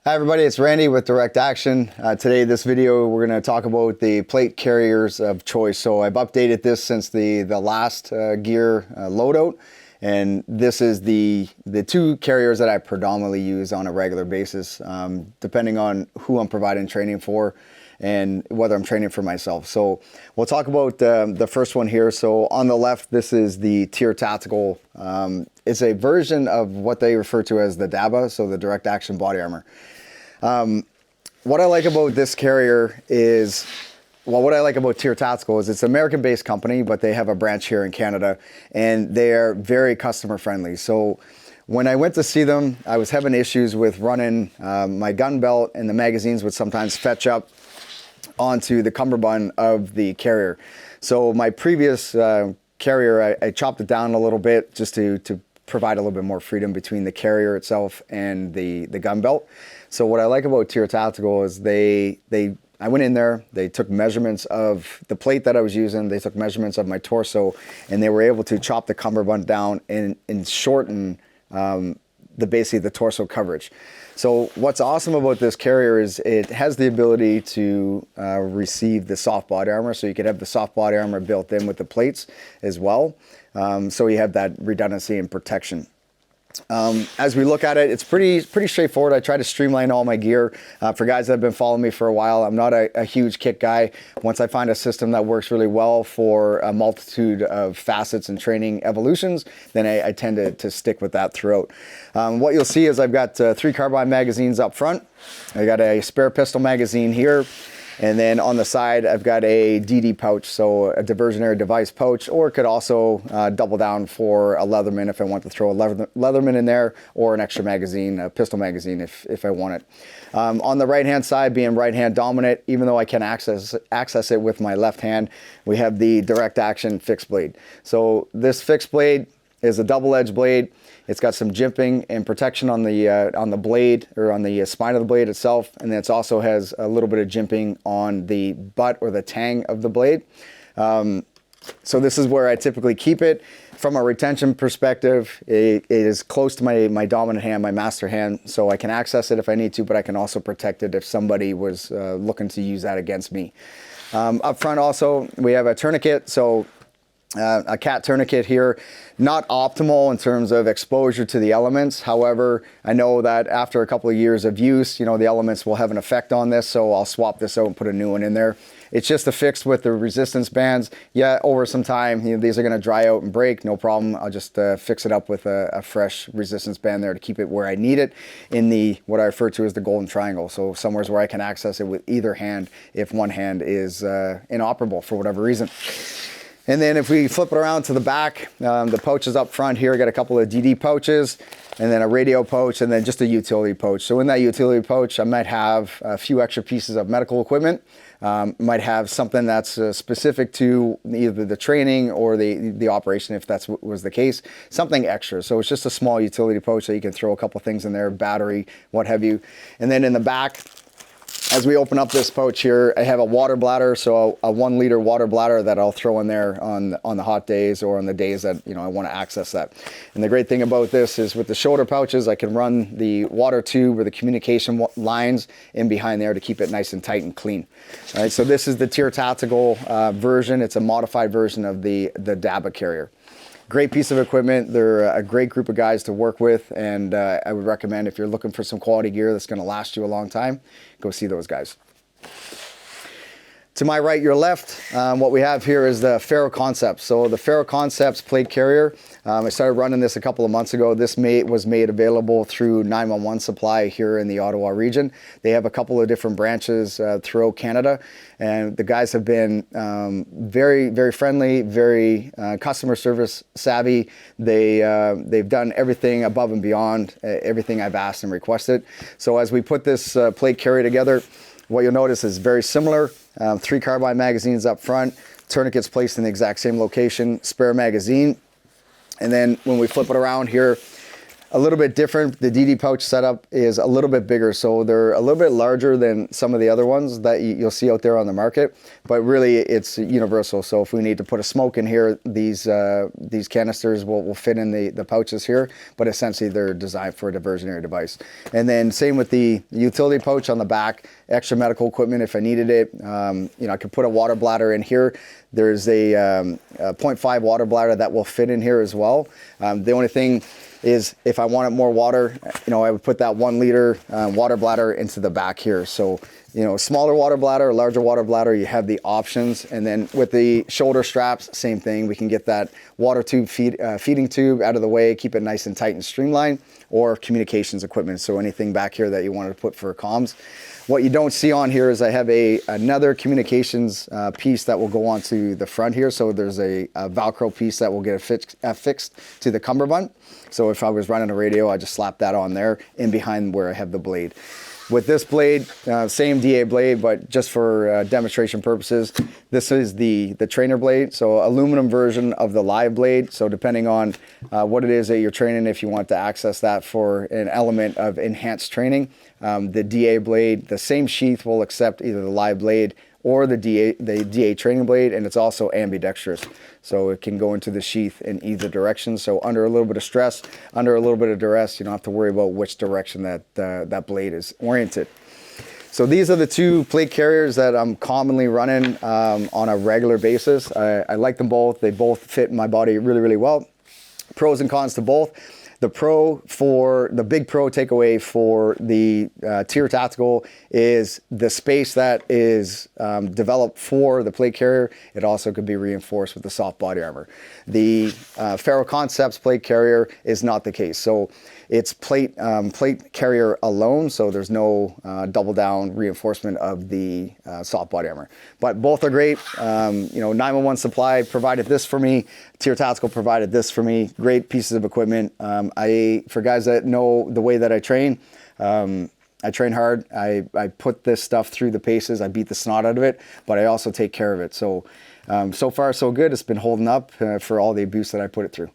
Hi everybody, it's Randy with Direct Action. Today, this video, we're going to talk about the plate carriers of choice. So I've updated this since the last gear loadout, and this is the two carriers that I predominantly use on a regular basis, depending on who I'm providing training for and whether I'm training for myself. So we'll talk about the first one here. So on the left, this is the Tier Tactical. It's a version of what they refer to as the DABA, so the Direct Action Body Armor. What I like about this carrier is, well, what I like about Tier Tactical is it's an American-based company, but they have a branch here in Canada, and they're very customer-friendly. So when I went to see them, I was having issues with running my gun belt, and the magazines would sometimes fetch up onto the cummerbund of the carrier. So my previous carrier, I chopped it down a little bit just to provide a little bit more freedom between the carrier itself and the gun belt. So what I like about Tier Tactical is I went in there, they took measurements of the plate that I was using, they took measurements of my torso, and they were able to chop the cummerbund down and shorten basically the torso coverage. So what's awesome about this carrier is it has the ability to receive the soft body armor, so you could have the soft body armor built in with the plates as well. So you have that redundancy and protection. As we look at it, it's pretty straightforward. I try to streamline all my gear. For guys that have been following me for a while, I'm not a huge kit guy. Once I find a system that works really well for a multitude of facets and training evolutions, then I tend to stick with that throughout. What you'll see is I've got 3 carbine magazines up front. I got a spare pistol magazine here. And then on the side, I've got a DD pouch, so a diversionary device pouch, or it could also double down for a Leatherman if I want to throw a Leatherman in there, or an extra magazine, a pistol magazine if I want it. On the right-hand side, being right-hand dominant, even though I can access it with my left hand, we have the Direct Action fixed blade. So this fixed blade is a double-edged blade. It's got some jimping and protection on the blade, or on the spine of the blade itself, and then it also has a little bit of jimping on the butt or the tang of the blade. So this is where I typically keep it. From a retention perspective, it is close to my dominant hand, my master hand, so I can access it if I need to, but I can also protect it if somebody was looking to use that against me. Up front also, we have a tourniquet. So a cat tourniquet here, not optimal in terms of exposure to the elements. However, I know that after a couple of years of use, the elements will have an effect on this, so I'll swap this out and put a new one in there. It's just affixed with the resistance bands. Yeah, over some time, these are going to dry out and break, no problem. I'll just fix it up with a fresh resistance band there to keep it where I need it in what I refer to as the golden triangle. So somewhere's where I can access it with either hand if one hand is inoperable for whatever reason. And then if we flip it around to the back, the pouches up front here, I got a couple of DD pouches, and then a radio pouch, and then just a utility pouch. So in that utility pouch, I might have a few extra pieces of medical equipment. Might have something that's specific to either the training or the operation, if that's what was the case. Something extra. So it's just a small utility pouch that you can throw a couple things in there, battery, what have you. And then in the back, as we open up this pouch here, I have a water bladder, so a 1 liter water bladder that I'll throw in there on the hot days or on the days that I want to access that. And the great thing about this is with the shoulder pouches, I can run the water tube or the communication lines in behind there to keep it nice and tight and clean. All right, so this is the Tier Tactical version. It's a modified version of the DABA carrier. Great piece of equipment. They're a great group of guys to work with, and I would recommend if you're looking for some quality gear that's going to last you a long time, go see those guys. To my right, your left, what we have here is the Faro Concepts. So the Faro Concepts plate carrier, I started running this a couple of months ago. This was made available through 911 Supply here in the Ottawa region. They have a couple of different branches throughout Canada, and the guys have been very, very friendly, very customer service savvy. They've done everything above and beyond everything I've asked and requested. So as we put this plate carrier together, what you'll notice is very similar. 3 carbine magazines up front, tourniquets placed in the exact same location, spare magazine. And then when we flip it around here, a little bit different. The DD pouch setup is a little bit bigger, so they're a little bit larger than some of the other ones that you'll see out there on the market, but really it's universal. So if we need to put a smoke in here, these canisters will fit in the pouches here, but essentially they're designed for a diversionary device. And then same with the utility pouch on the back, extra medical equipment if I needed it. I could put a water bladder in here. There's a 0.5 water bladder that will fit in here as well. The only thing is if I wanted more water, I would put that 1 liter water bladder into the back here. So, smaller water bladder, larger water bladder, you have the options. And then with the shoulder straps, same thing. We can get that water tube feeding tube out of the way, keep it nice and tight and streamlined, or communications equipment. So anything back here that you wanted to put for comms. What you don't see on here is I have another communications piece that will go onto the front here. So there's a Velcro piece that will get affixed to the cummerbund. So if I was running a radio, I just slap that on there in behind where I have the blade. With this blade, same DA blade, but just for demonstration purposes, this is the trainer blade. So aluminum version of the live blade. So depending on what it is that you're training, if you want to access that for an element of enhanced training, the DA blade, the same sheath will accept either the live blade or the DA training blade, and it's also ambidextrous. So it can go into the sheath in either direction. So under a little bit of stress, under a little bit of duress, you don't have to worry about which direction that blade is oriented. So these are the two plate carriers that I'm commonly running on a regular basis. I like them both. They both fit my body really, really well. Pros and cons to both. The big pro takeaway for the Tier Tactical is the space that is developed for the plate carrier. It also could be reinforced with the soft body armor. The Faro Concepts plate carrier is not the case. So it's plate carrier alone, so there's no double down reinforcement of the soft body armor. But both are great. 911 Supply provided this for me. Tier Tactical provided this for me. Great pieces of equipment. For guys that know the way that I train hard. I put this stuff through the paces. I beat the snot out of it, but I also take care of it. So, so far so good. It's been holding up for all the abuse that I put it through.